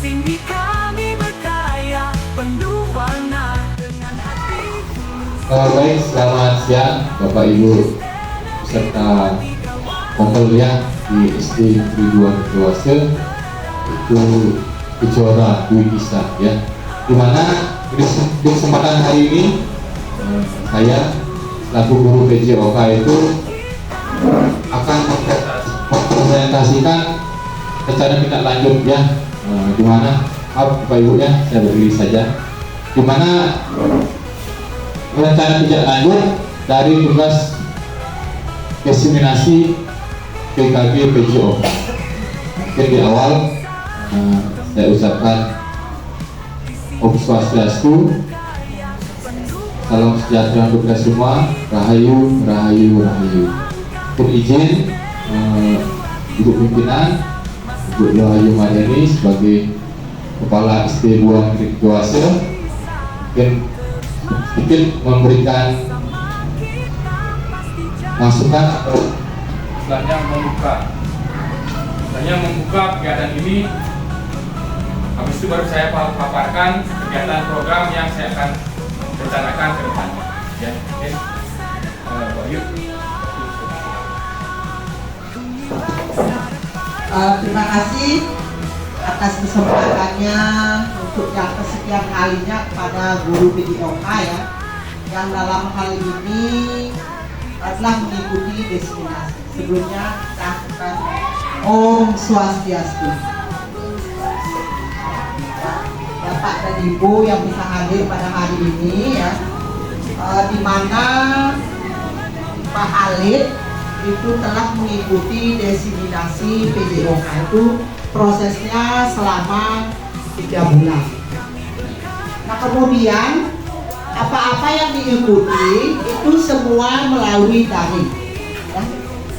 Sini kami berkarya penuh warna dengan hati. Baik, selamat siang Bapak Ibu peserta kuliah di SD Negeri 2 Dewasa. Itu kejuaraan Dwi Kisah ya. Dimana di kesempatan hari ini saya selaku guru PJOK itu akan mempresentasikan rencana tindak lanjut ya. Dimana Bapak Ibu ya, saya berdiri saja. Dimana rencana tindak lanjut dari tugas diseminasi PKG PJOK. Mungkin di awal saya ucapkan Om Swastiastu, salam sejahtera untuk kita semua, Rahayu, Rahayu, Rahayu. Pun izin Ibu Pimpinan, Ibu Rahayu Madani sebagai Kepala SD 2 Negeri Dewasa mungkin sedikit memberikan masukan atau istilahnya membuka kegiatan ini. Habis itu baru saya paparkan kegiatan program yang saya akan rencanakan ke depannya. Ya, oke. Yuk. Terima kasih atas kesempatannya untuk yang kesekian kalinya kepada guru PJOK ya, yang dalam hal ini telah mengikuti diseminasi. Sebelumnya kita akan Om Swastiastu. Bapak dan Ibu yang bisa hadir pada hari ini ya, di mana Pak Alid itu telah mengikuti diseminasi PJOK. Itu prosesnya selama 3 bulan. Nah kemudian apa-apa yang diikuti itu semua melalui daring ya.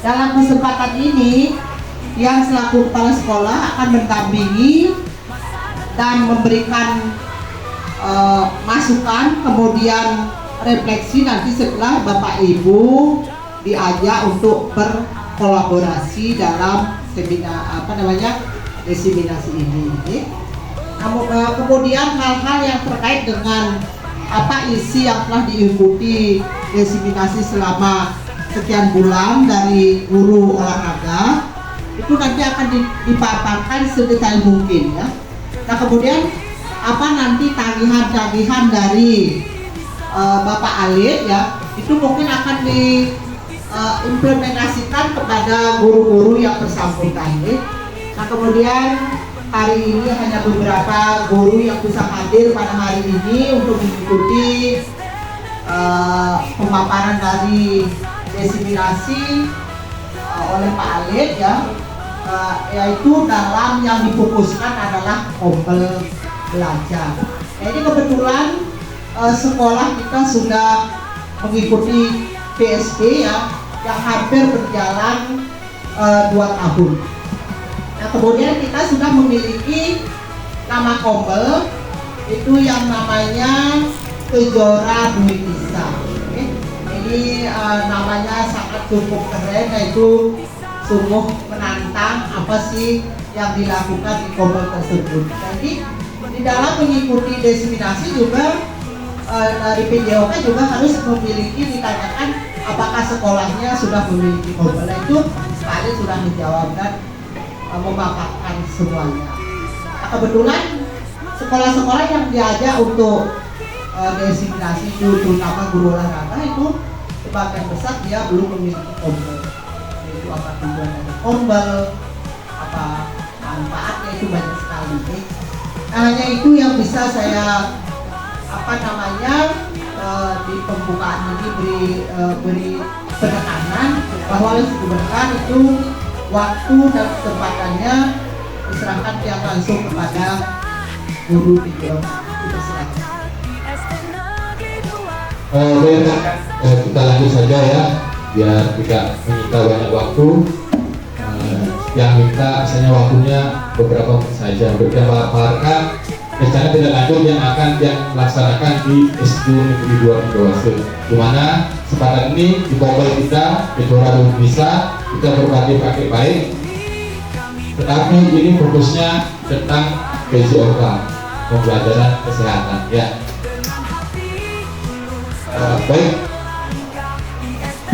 Dalam kesempatan ini yang selaku kepala sekolah akan mendampingi dan memberikan masukan, kemudian refleksi nanti setelah Bapak Ibu diajak untuk berkolaborasi dalam seminar diseminasi ini. Kemudian hal-hal yang terkait dengan apa isi yang telah diikuti diseminasi selama sekian bulan dari guru olahraga itu nanti akan dipaparkan sedetail mungkin ya. Nah kemudian apa nanti tagihan-tagihan dari Bapak Alid ya, itu mungkin akan diimplementasikan kepada guru-guru yang bersangkutan ya. Nah kemudian hari ini hanya beberapa guru yang bisa hadir pada hari ini untuk mengikuti pemaparan dari diseminasi oleh Pak Alid ya, yaitu dalam yang difokuskan adalah kompel belajar. Nah, ini kebetulan sekolah kita sudah mengikuti PSB ya, yang hampir berjalan 2 tahun. Nah kemudian kita sudah memiliki nama kompel itu yang namanya Kejora Dwi Kisah. Ini namanya sangat cukup keren, yaitu sungguh menantang apa sih yang dilakukan di kompel tersebut. Jadi di dalam mengikuti diseminasi juga dari PJOK juga harus memiliki, ditanyakan apakah sekolahnya sudah memiliki kompel. Itu Pak Ali sudah menjawab dan memaparkan semuanya. Nah, kebetulan sekolah-sekolah yang diajak untuk diseminasi itu terutama guru olahraga itu sebagian besar dia belum memiliki kompel. Itu apa tujuan dari kompel, apa manfaatnya, itu banyak sekali. Nah, hanya itu yang bisa saya di pembukaan ini beri penekanan bahwa sebenarnya itu waktu dan kesempatannya diserahkan yang langsung kepada guru PJOK. Itu silakan. Kita lanjut saja ya, biar tidak menyita banyak waktu. Yang minta misalnya waktunya beberapa menit saja untuk kita paparkan rencana tindak lanjut yang akan dilaksanakan di SD Negeri 2 Dewasa, di mana kesempatan ini di kompel kita kejuaraan bisa kita berbagi pakai baik, tetapi ini fokusnya tentang PJOK, pembelajaran kesehatan ya. Baik,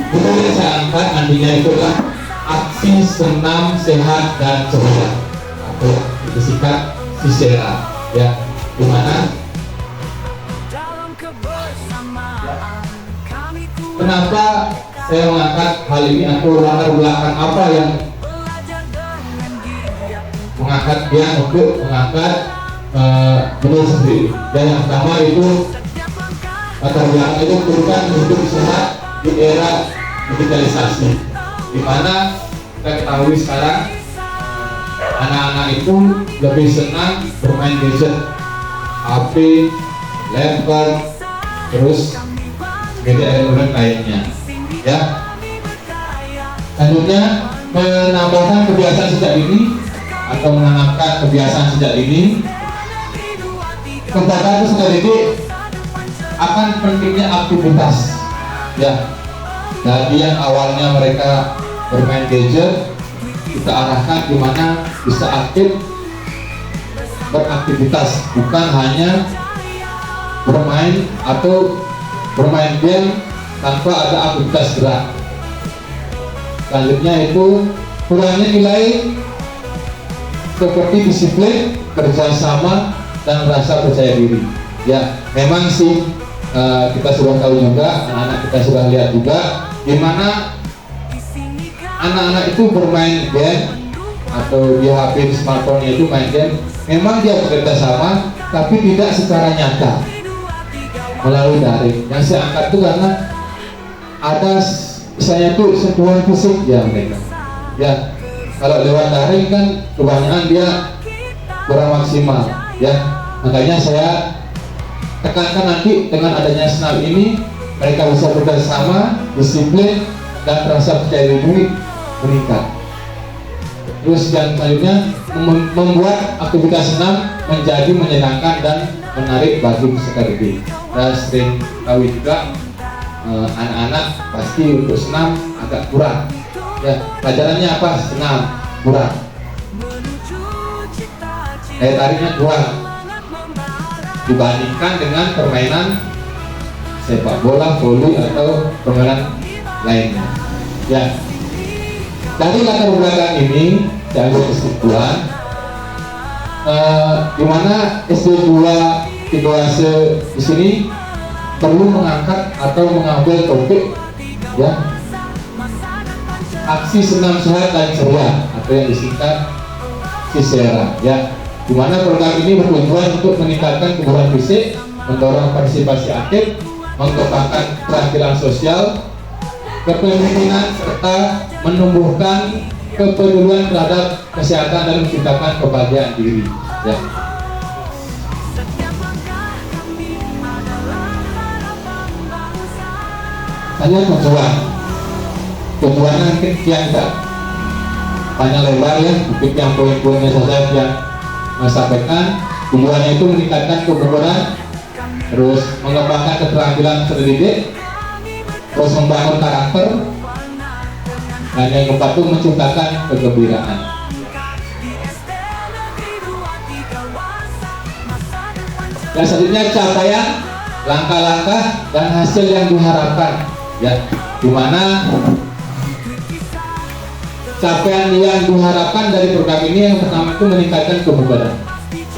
untuk yang saya angkat nantinya itulah aksi senam sehat dan ceria atau disingkat SISERA ya, dimana kenapa saya mengangkat hal ini atau latar belakang apa yang mengangkat dia untuk mengangkat beliau sendiri. Dan yang pertama itu latar belakang itu bukan hidup sehat di era digitalisasi, di mana kita ketahui sekarang anak-anak itu lebih senang bermain gadget, HP, laptop, terus media elektronik lainnya ya. Selanjutnya menambahkan kebiasaan sejak dini atau menanamkan kebiasaan sejak dini kepada sejak dini akan pentingnya aktivitas ya. Dari yang awalnya mereka bermain gadget, kita arahkan gimana bisa aktif beraktivitas, bukan hanya bermain atau bermain game tanpa ada aktivitas gerak. Selanjutnya itu kurangnya nilai seperti disiplin, kerjasama, dan rasa percaya diri ya. Memang sih kita sudah tahu juga, anak-anak kita sudah lihat juga dimana anak-anak itu bermain game atau di HP, di smartphone itu main game. Memang dia bekerja sama, tapi tidak secara nyata melalui daring. Yang saya angkat itu karena ada saya tuh sentuhan fisik ya mereka ya. Kalau lewat daring kan kebanyakan dia kurang maksimal ya. Makanya saya tekankan nanti dengan adanya senam ini mereka bisa bekerjasama, disiplin, dan rasa percaya diri meningkat. Terus yang selanjutnya membuat aktivitas senam menjadi menyenangkan dan menarik bagi peserta didik. Dan sering tahu juga anak-anak pasti untuk senam agak kurang ya. Pelajarannya apa? Senam kurang, daya tariknya kurang dibandingkan dengan permainan sepak bola, voli, atau permainan lainnya ya. Dari latar belakang ini saya ambil kesimpulan di mana SD 2 Situasi di sini perlu mengangkat atau mengambil topik ya, aksi senam sehat dan ceria atau yang disingkat SISERA ya, di mana program ini bertujuan untuk meningkatkan kebugaran fisik, mendorong partisipasi aktif, mengembangkan keterampilan sosial, kepemimpinan, serta menumbuhkan kepedulian terhadap kesehatan dan menciptakan kebahagiaan diri ya. Hanya tujuannya mungkin yang tidak panjang lebar ya, mungkin yang poin-poinnya saja yang sampaikan. Tujuannya itu meningkatkan kebugaran, terus mengembangkan keterampilan peserta didik, terus membangun karakter, dan yang keempat itu menciptakan kegembiraan. Dan selanjutnya capaian, langkah-langkah, dan hasil yang diharapkan ya, dimana capaian yang diharapkan dari program ini yang pertama itu meningkatkan kebugaran,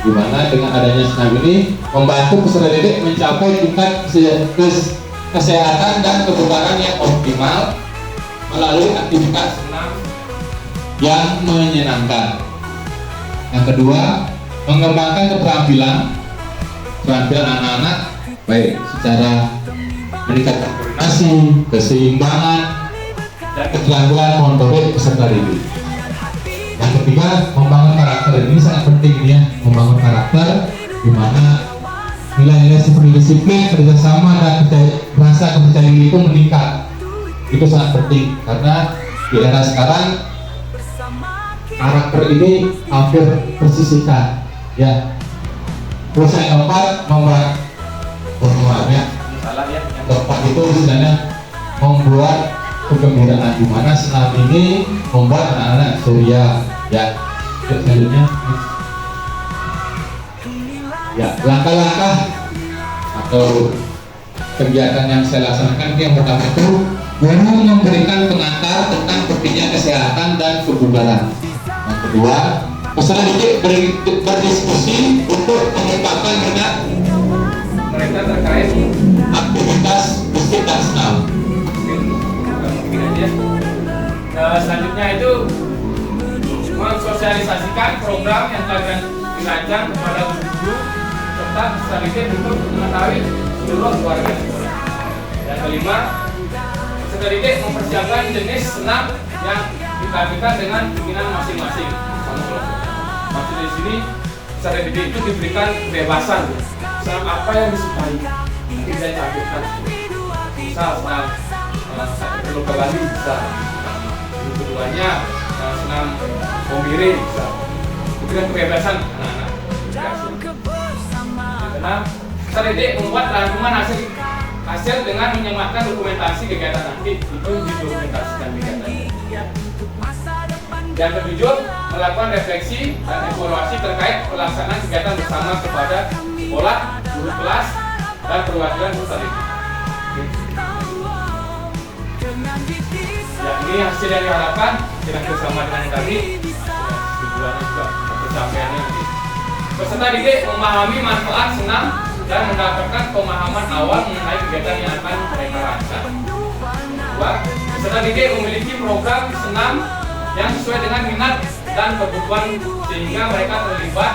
dimana dengan adanya senam ini membantu peserta didik mencapai tingkat kesehatan dan kebugaran yang optimal melalui aktivitas senam yang menyenangkan. Yang kedua, mengembangkan keterampilan anak-anak baik secara meningkatkan koordinasi, keseimbangan, dan keterampilan motorik peserta didik. Yang ketiga, membangun karakter. Ini sangat penting ya, membangun karakter di mana nilai-nilai seperti disiplin, kerjasama, dan rasa kepercayaan diri itu meningkat. Itu sangat penting karena di era sekarang karakter ini hampir tersisihkan ya. Terus yang keempat, keempat itu sebenarnya membuat kegembiraan, di mana senam ini membuat anak-anak ceria ya. Selanjutnya Ya, langkah-langkah atau kegiatan yang saya laksanakan yang pertama itu guru memberikan pengantar tentang pentingnya kesehatan dan kebugaran. Yang kedua, peserta didik berdiskusi untuk mengungkapkan minat Mereka terkait aktivitas musik dan senam. mungkin aja. Selanjutnya itu mensosialisasikan program yang akan dirancang kepada guru serta peserta didik untuk mengetahui seluruh keluarga sekolah. Yang kelima, peserta didik mempersiapkan jenis senam yang ditampilkan dengan keinginan masing-masing. Maksud di sini peserta didik itu diberikan kebebasan, senam apa yang disukai nanti bisa ditampilkan. Misal senam perlu kembali bisa. Yang keduanya senam bombire bisa. Itu kan kebebasan anak-anak. Karena peserta didik membuat rangkuman hasil dengan menyematkan dokumentasi kegiatan nanti itu didokumentasikan kegiatannya. Yang ketujuh, melakukan refleksi dan evaluasi terkait pelaksanaan kegiatan bersama kepada sekolah, guru kelas, dan perwakilan peserta didik. Ya, ini hasil yang diharapkan dengan bersama dengan yang tadi tujuannya juga pencapaiannya. Peserta didik memahami manfaat senam dan mendapatkan pemahaman awal mengenai kegiatan yang akan mereka rancang. Kedua, peserta didik memiliki program senam yang sesuai dengan minat dan kebutuhan sehingga mereka terlibat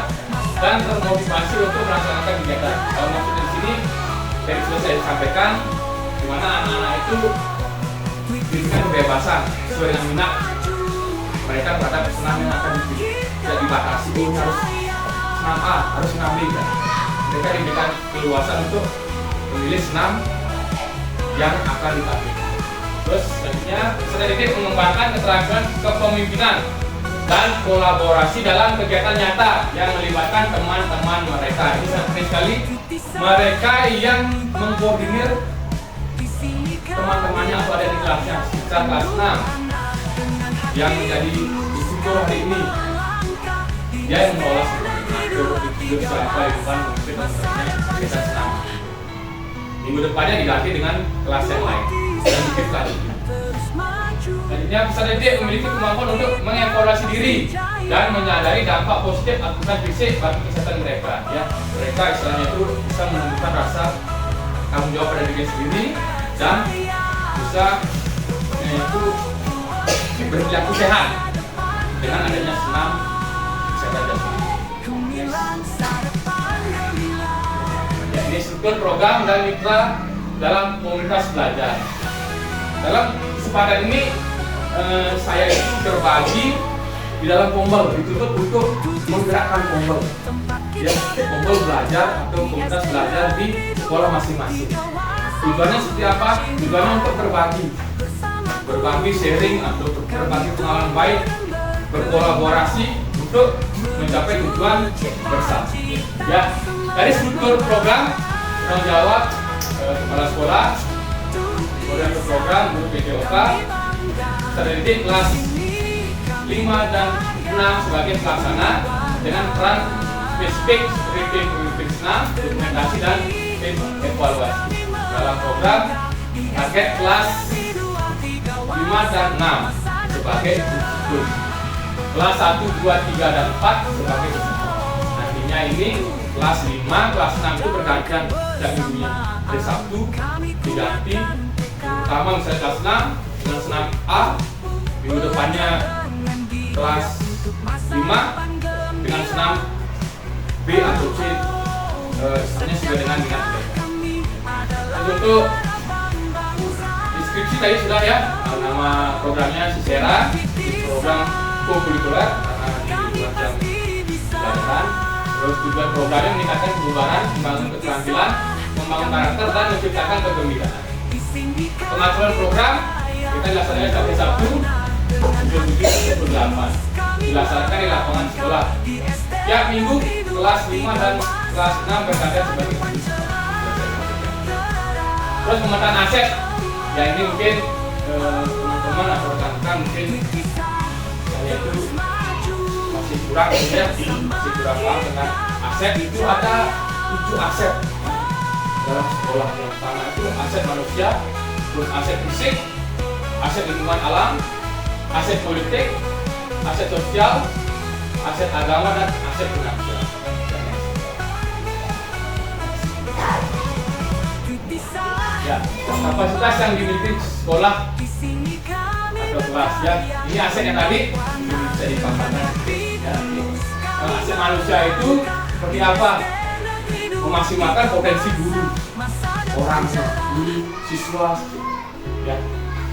dan termotivasi untuk melaksanakan kegiatan. Kalau maksudnya di sini dari sudah saya sampaikan, di mana anak-anak itu diberikan kebebasan sesuai dengan minat mereka terhadap senam yang akan tidak dibatasi. Ini harus senam A, harus senam B. Mereka diberikan keluasan untuk memilih senam yang akan ditampilkan. Terus selanjutnya peserta didik mengembangkan keterampilan kepemimpinan dan kolaborasi dalam kegiatan nyata yang melibatkan teman-teman mereka. Ini sangat penting sekali, mereka yang mengkoordinir teman-temannya atau ada di kelasnya. Secara kelas 6 yang menjadi instruktur hari ini, dia yang mengelola siapa di depan mungkin kita senam. Minggu depannya diganti dengan kelas yang lain dan dikit lagi. Selanjutnya peserta didik memiliki kemampuan untuk mengevaluasi diri dan menyadari dampak positif aktivitas fisik bagi kesehatan mereka. Ya, mereka istilahnya itu bisa menunjukkan rasa tanggung jawab pada diri sendiri dan bisa itu berperilaku sehat dengan adanya senam kesehatan jasmani. Ya, ini struktur program dan mitra dalam komunitas belajar. Dalam kesempatan ini saya itu berbagi di dalam pombel, dituntut untuk menggerakkan pombel. Ya, pombel belajar atau komunitas belajar di sekolah masing-masing. Tujuannya seperti apa? Tujuannya untuk berbagi sharing atau berbagi pengalaman baik, berkolaborasi untuk mencapai tujuan bersama. Ya, dari struktur program tanggung jawab kepala sekolah, kemudian program guru PJOK, peserta didik kelas 5 dan 6 sebagai pelaksana dengan peran spesifik seperti tim pemimpin senam, dokumentasi dan tim evaluasi. Dalam program target kelas 5 dan 6 sebagai instruktur, kelas 1, 2, 3 dan 4 sebagai instruktur. Nantinya ini kelas 5, kelas 6 itu bergantian setiap minggunya. Hari Sabtu diganti, pertama misalnya kelas 6 dengan senam A, minggu depannya kelas 5 dengan senam B atau C, misalnya sesuai dengan minat mereka. Untuk deskripsi tadi sudah ya, nama programnya Sisera, program co-kurikuler karena di luar jam pelajaran. Terus tujuan programnya meningkatkan kebugaran, membangun keterampilan, membangun karakter dan menciptakan kegembiraan. Pengaturan program kita dilaksanakan sampai Sabtu 7-8 dilaksanakan di lapangan sekolah. Tiap minggu kelas 5 dan kelas 6 bergantian sebagai instruktur. Terus pemetaan aset, ya ini mungkin teman-teman atau rekan-rekan mungkin saya itu masih kurang ya, masih kurang paham tentang aset. Itu ada 7 aset dalam sekolah. Yang pertama itu aset manusia, terus aset fisik, aset lingkungan alam, aset politik, aset sosial, aset agama, dan aset finansial. Ya, kapasitas yang dimiliki sekolah atau kelas ya, ini aset yang tadi bisa dipaparkan. Ya, aset manusia itu seperti apa? Memaksimalkan potensi guru, orang, guru, siswa, ya.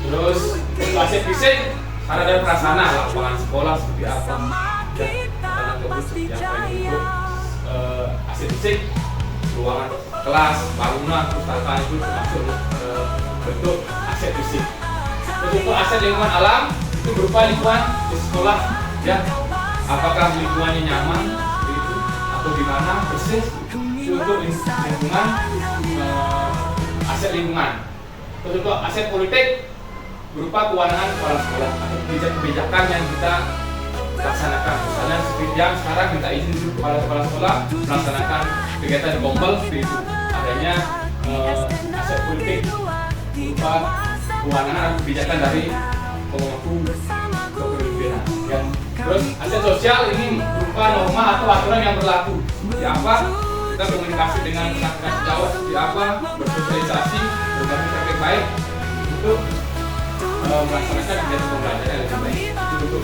Terus aset fisik, sarana dan prasarana, lapangan sekolah seperti apa, ya, sarana seperti apa itu. Aset fisik, ruangan kelas, bangunan, perpustakaan itu termasuk bentuk aset fisik. Terus untuk aset lingkungan alam itu berupa lingkungan di sekolah, ya. Apakah lingkungannya nyaman, itu atau di mana bersih, itu untuk lingkungan, aset lingkungan. Terus untuk aset politik berupa kewenangan kepala sekolah atau kebijakan yang kita laksanakan. Misalnya seperti yang sekarang minta izin dulu kepala sekolah melaksanakan kegiatan di Gombel seperti itu. Adanya aset politik berupa kewenangan atau kebijakan dari pemangku kepemimpinan. Ya. Terus aset sosial ini berupa norma atau aturan yang berlaku. Seperti apa? Kita komunikasi dengan rekan-rekan sejawat seperti apa? Bersosialisasi, berbagi praktik baik untuk melaksanakan kegiatan pembelajaran yang lebih baik. Itu bentuk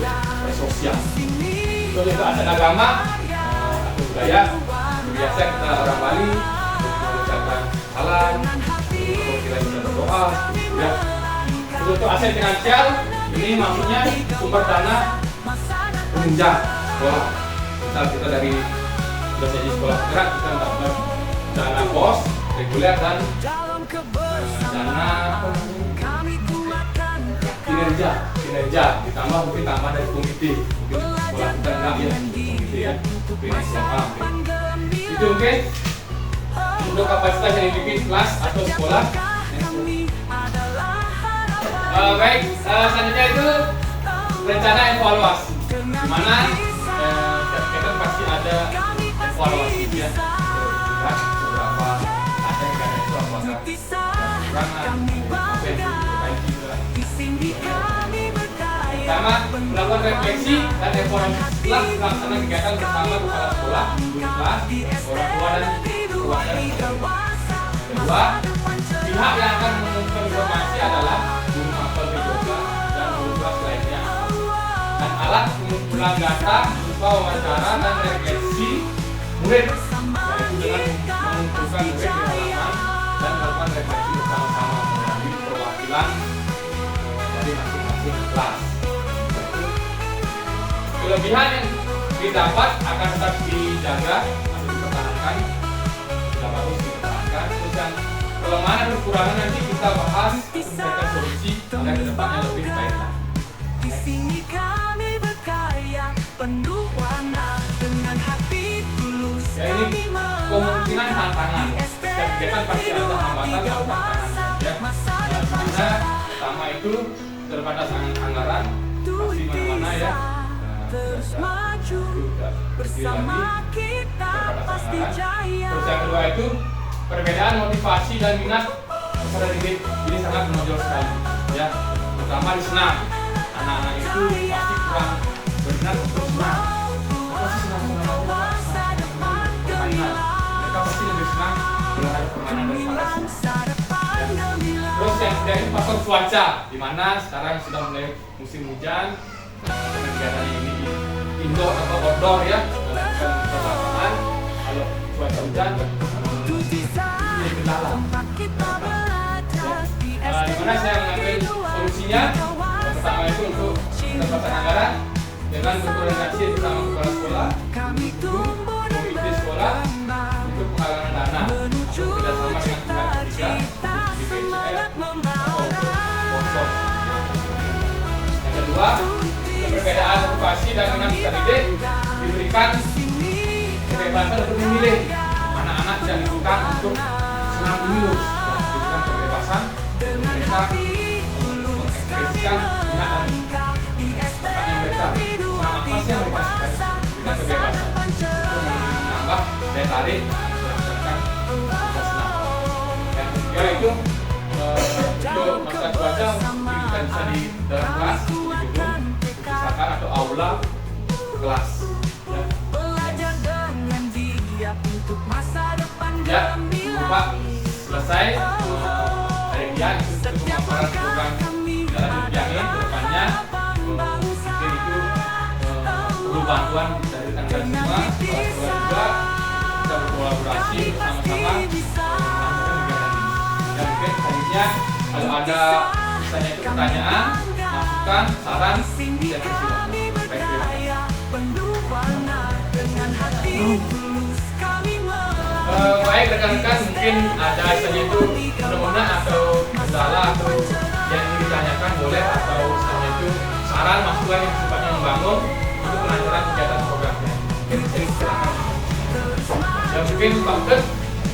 sosial. Terus untuk aset agama atau budaya, biasa kita orang Bali mengucapkan salam, kalau kita bisa berdoa, ya. Terus untuk aset finansial, ini maksudnya sumber dana penunjang sekolah. Misal kita dari jadi sekolah bergerak, kita mendapatkan dana pos, reguler, dan dana kinerja ditambah mungkin tambah dari komite, mungkin sekolah kita enggak ya komite ya, itu mungkin untuk kapasitas yang dimiliki kelas atau sekolah. Baik, selanjutnya itu rencana evaluasi, dimana kita pasti ada evaluasi ya, beberapa ada yang itu apakah kekurangan, apa yang diperbaiki. Pertama, melakukan refleksi dan evaluasi setelah melaksanakan kegiatan bersama kepala sekolah, guru kelas, orang tua, dan keluarga. Kedua, pihak yang akan mengumumkan informasi adalah guru mapel PJK dan guru kelas lainnya. Dan alat pengumpulan data berupa wawancara dan refleksi murid, yaitu dengan mengumpulkan murid di halaman dan melakukan refleksi bersama-sama melalui perwakilan dari masing-masing kelas. Kelebihan yang didapat akan tetap dijaga atau dipertahankan, tidak bagus dipertahankan. Terus yang kelemahan dan kekurangan nanti kita bahas untuk mencari solusi agar kedepannya lebih baik. Di sini kami berkarya penuh warna dengan hati tulus. Ya, ini kemungkinan tantangan. Setiap kegiatan pasti ada hambatan atau tantangan. Ya, dimana pertama itu terbatas anggaran, pasti mana-mana ya. Terus maju bersama kita pasti jaya. Terus yang kedua itu perbedaan motivasi dan minat peserta didik ini sangat menonjol sekali ya, terutama di senam. Anak-anak itu pasti kurang berminat untuk senam. Apa sih senam-senam permainan? Mereka pasti lebih senang olahraga permainan daripada senam ya. Terus yang ketiga itu faktor cuaca, di mana sekarang sudah mulai musim hujan. Kegiatan ini indoor atau outdoor ya, bukan lapangan. Kalau cuaca hujan jadi kendala. Dimana saya mengambil solusinya. Yang pertama itu untuk pendapatan anggaran dengan berkoordinasi bersama kepala sekolah, guru, komite sekolah untuk penggalangan dana atau kerjasama dengan pihak ketiga di BCS atau sponsor. Yang kedua, perbedaan motivasi dan minat peserta didik diberikan kebebasan untuk memilih. Anak-anak tidak dibutuhkan untuk senang menilus, diberikan kebebasan mereka mengekspresikan minat dan bakatnya mereka. Senang apa sih yang mereka suka, diberikan kebebasan untuk menambah daya tarik masyarakat ya itu untuk masa cuaca mungkin kita bisa di dalam kelas, di gedung, misalkan atau aula kelas. Belajar dengan dia untuk masa depan Ya, gemilang. Bapak selesai dari dia itu pemaparan program dalam dijamin ke depannya mungkin itu perlu bantuan dari tanggal semua sekolah-sekolah juga kita berkolaborasi bersama-sama melakukan kegiatan ini. Dan mungkin selanjutnya kalau ada misalnya itu pertanyaan, masukan, saran, saya persilakan. Baik, terima kasih. Penuh warna dengan hati tulus kami Baik rekan-rekan, mungkin ada misalnya itu mudah-mudahan atau kendala atau yang ingin ditanyakan boleh, atau misalnya itu saran masukan yang sifatnya membangun untuk kelancaran kegiatan programnya. Mungkin saya silakan. Ya mungkin Pak Udet,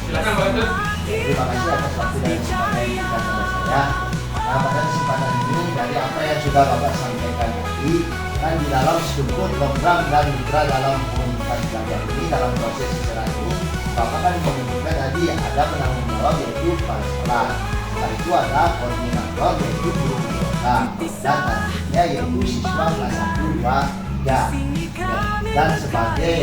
silakan Pak Udet. Terima kasih atas waktu dan kesempatan yang diberikan kepada saya. Nah, pada kesempatan ini dari apa yang sudah Bapak sampaikan tadi, kan di dalam struktur program dan mitra dalam komunikasi belajar ini, dalam proses secara ini, Bapak kan menyebutkan tadi ada penanggung jawab yaitu kepala sekolah. Setelah itu ada koordinator yaitu guru BK, dan nantinya yaitu siswa kelas 1, 2, 3. Dan sebagai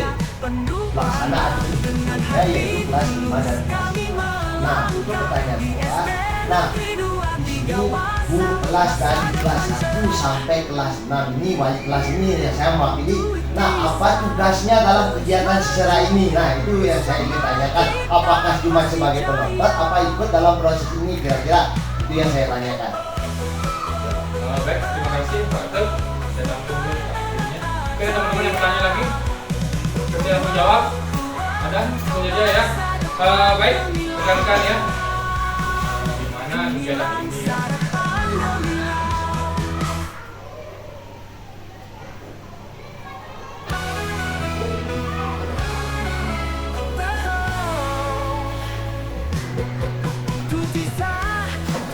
pelaksana administrasinya yaitu kelas 5 dan kelas 6. Nah, untuk pertanyaan saya, nah di sini guru kelas dari kelas 1 sampai kelas 6 ini, wali kelas ini yang saya mewakili. Nah, apa tugasnya dalam kegiatan secara ini? Nah, itu yang saya ingin tanyakan. Apakah cuma sebagai penonton, apa ikut dalam proses ini kira-kira? Itu yang saya tanyakan. Baik, terima kasih Pak Udet. Saya langsung ke akhirnya. Oke teman-teman yang bertanya lagi, saya menjawab. Ada semuanya aja ya. Baik, rekan-rekan ya. Gimana kegiatan ini ya?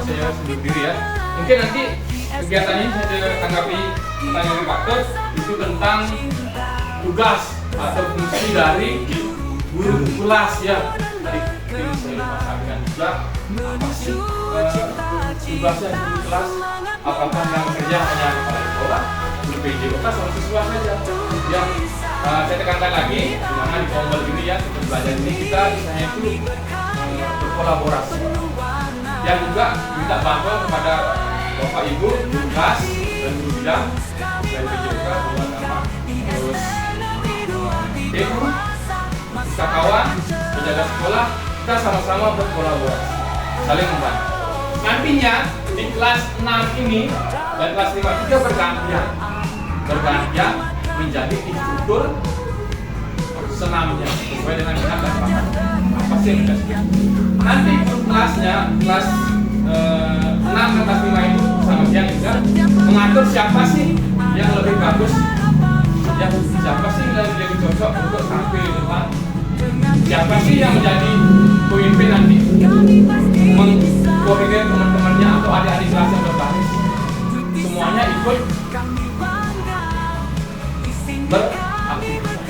Saya sebut diri ya. Mungkin nanti kegiatan ini saya tanggapi pertanyaan dari Pak Udet itu tentang tugas atau fungsi dari guru kelas ya. Tadi saya lupa sampaikan juga apa sih tugasnya guru kelas, apakah yang bekerja hanya kepala sekolah, guru PJOK sama siswa saja ya. Saya tekankan lagi dimana di Kombel ini ya, kita belajar ini kita misalnya itu berkolaborasi yang juga minta bantuan kepada Bapak Ibu guru kelas dan guru bidang dari PJOK, guru agama, terus ibu, kawan, penjaga sekolah, kita sama-sama berkolaborasi, saling membantu. Nantinya di kelas 6 ini dan kelas 5 juga bergantian menjadi instruktur senamnya sesuai dengan minat dan bakat. Apa sih yang dikasih? Nanti kelasnya kelas 6 dan kelas 5 itu sama siang juga mengatur siapa sih yang lebih bagus, ya siapa sih yang lebih cocok untuk tampil di depan, siapa sih yang menjadi pemimpin nanti mengkoordinir teman-temannya atau adik-adik kelas yang berbaris, semuanya ikut beraktivitas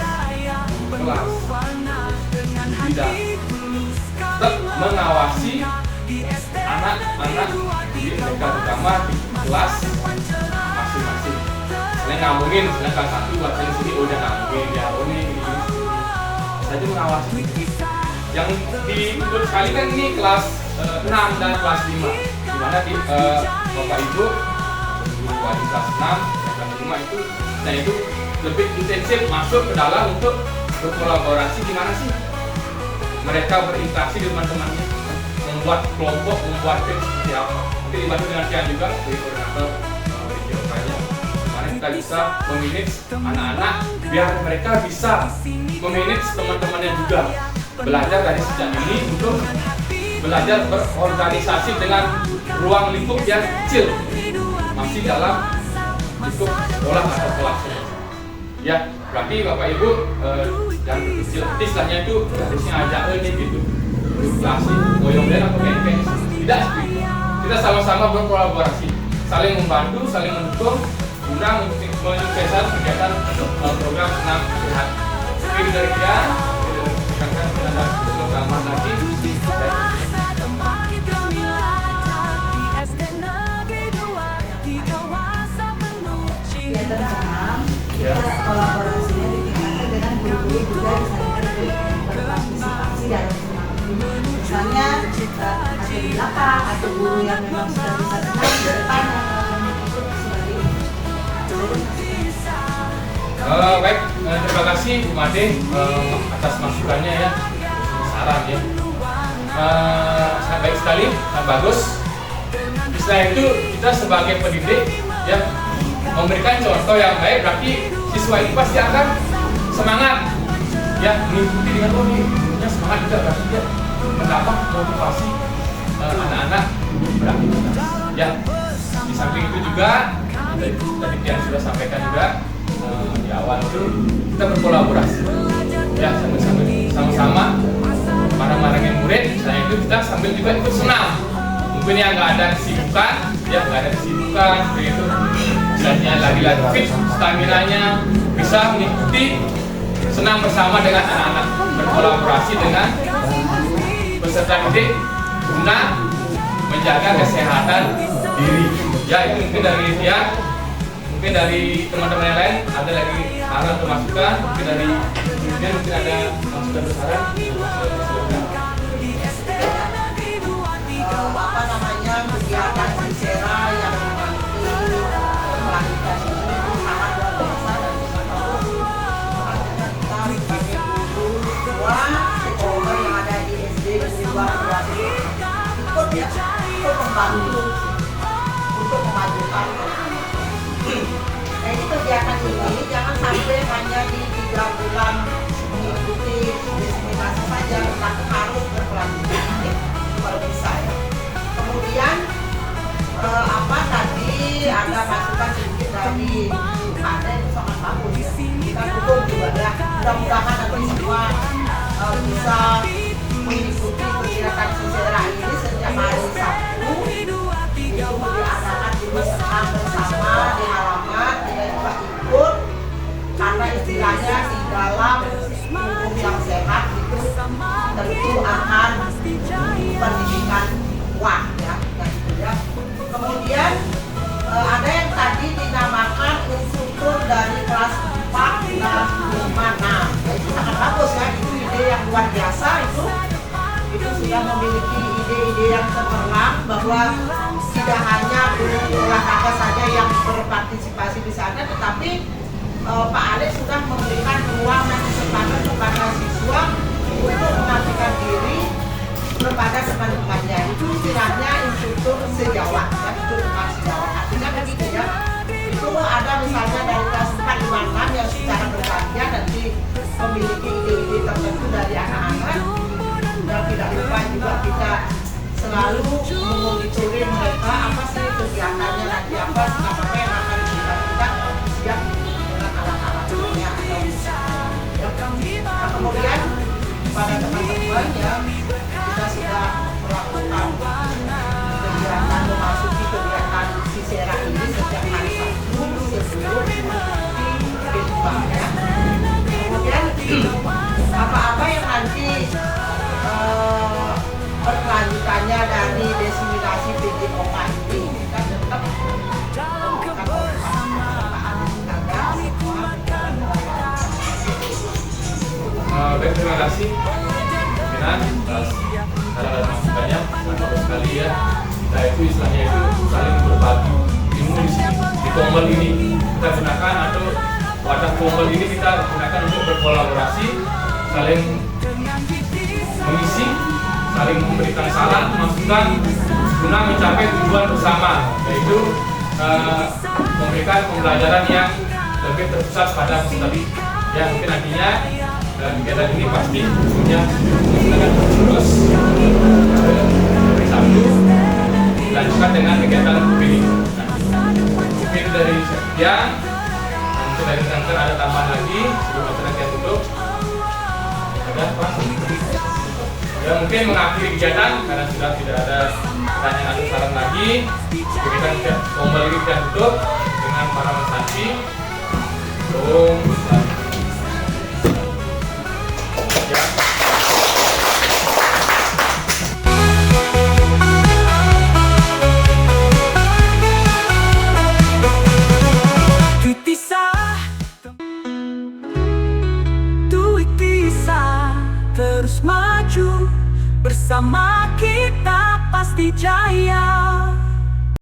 kelas, tidak tetap mengawasi anak-anak di TK utama di kelas masing-masing. Saya ngomongin, misalnya kelas 1 buat saya sini udah ngomongin ya, ini saja mengawasi. Yang diikut sekali kan ini kelas 6 dan kelas 5, dimana di Bapak Ibu guru wali kelas 6 dan kelas 5 itu saya itu lebih intensif masuk ke dalam untuk berkolaborasi, gimana sih mereka berinteraksi dengan teman-temannya, membuat kelompok, membuat tim seperti apa. Nanti dibantu dengan Cian juga dari koordinator videonya, dimana kita bisa memanage anak-anak biar mereka bisa memanage teman-temannya juga, belajar dari sejak ini untuk belajar berorganisasi dengan ruang lingkup yang kecil, masih dalam lingkup sekolah atau kelas ya. Berarti Bapak Ibu yang kecil istilahnya itu harusnya ajak ini gitu, klasik, goyong dan atau kayak tidak seperti itu. Kita sama-sama berkolaborasi, saling membantu, saling mendukung guna menyukseskan kegiatan program senam sehat. Ini dari dia, kita akan ada program lagi. misalnya ada di belakang, ada guru yang memang sudah bisa tenang di depan yang ikut sebagai Baik, terima kasih Bu Made atas masukannya ya, saran ya. Sangat baik sekali, sangat bagus. Setelah itu kita sebagai pendidik ya memberikan contoh yang baik, berarti siswa ini pasti akan semangat ya mengikuti dengan punya semangat juga, berarti dia mendapat motivasi anak-anak beraktivitas ya. Di samping itu juga tadi yang sudah sampaikan juga di awal itu kita berkolaborasi ya, sama-sama marah-marahnya murid. Selain itu kita sambil juga ikut senam. Mungkin yang nggak ada kesibukan ya, nggak ada kesibukan seperti itu, misalnya lagi-lagi fit stamina-nya, bisa mengikuti senam bersama dengan anak-anak, berkolaborasi dengan peserta didik guna menjaga kesehatan diri ya. Itu mungkin dari dia, mungkin dari teman-teman yang lain ada lagi saran atau masukan, mungkin dari mungkin ada masukan atau saran. apa namanya kegiatan Sisera yang nanti melanjutkan ini sangat luar biasa dan sangat bagus. Makanya kita sebagai guru semua stakeholder yang ada di SD dan di luar ikut ya, ikut membantu untuk memajukan anak-anak. Nah ini kegiatan ini jangan sampai hanya di 3 bulan mengikuti diseminasi saja, tetapi harus berkelanjutan kalau bisa ya. Kemudian apa tadi ada masukan sedikit dari ada itu sangat bagus ya. Kita dukung juga ya. Mudah-mudahan nanti semua bisa mengikuti kegiatan Sisera ini setiap hari Sabtu. Itu diadakan di masjid bersama di halaman, kita juga ikut karena istilahnya di dalam tubuh yang sehat itu tentu akan pendidikan kuat ya, gitu ya. Kemudian ada yang tadi dinamakan instruktur dari kelas 4 dan 5. Nah, itu sangat bagus ya, itu ide yang luar biasa itu sudah memiliki ide-ide yang cemerlang bahwa tidak hanya guru olahraga saja yang berpartisipasi di sana, tetapi Pak Alex sudah memberikan ruang dan kesempatan kepada siswa untuk mengabdikan diri kepada teman-temannya. Itu istilahnya instruktur sejawat ya, itu bukan sejawat, artinya begitu ya. Itu ada misalnya dari kelas 4, 5, 6 yang secara bergantian nanti memiliki ide-ide tertentu dari anak-anak. Dan tidak lupa juga kita selalu memonitoring mereka apa sih kegiatannya nanti, apa apa yang akan kita siap dengan alat-alatnya atau ya. Nah, kemudian pada teman-teman ya, kita sudah melakukan kegiatan memasuki kegiatan Sisera ini setiap hari Sabtu sebelum di Bintang ya. Kemudian apa-apa yang nanti berkelanjutannya dari diseminasi PJOK ini kita tetap melakukan Baik, terima kasih pimpinan atas saran dan masukannya, sangat bagus sekali ya. Kita itu istilahnya itu saling berbagi ilmu di sini, di Tombol ini kita gunakan, atau wadah Tombol ini kita gunakan untuk berkolaborasi, saling mengisi, saling memberikan saran, masukan guna mencapai tujuan bersama, yaitu memberikan pembelajaran yang lebih terpusat pada tadi ya. Mungkin nantinya kegiatan ini pasti ujungnya akan terus hari Sabtu dilanjutkan dengan kegiatan ini. Mungkin dari sekian, mungkin dari kantor ada tambahan lagi sebelum acara kita tutup. Ada Pak? Ya, mungkin mengakhiri kegiatan karena sudah tidak ada pertanyaan atau saran lagi. Kegiatan Tombol ini kita tutup dengan para mensaji. Om terus maju bersama. bersama kita pasti jaya.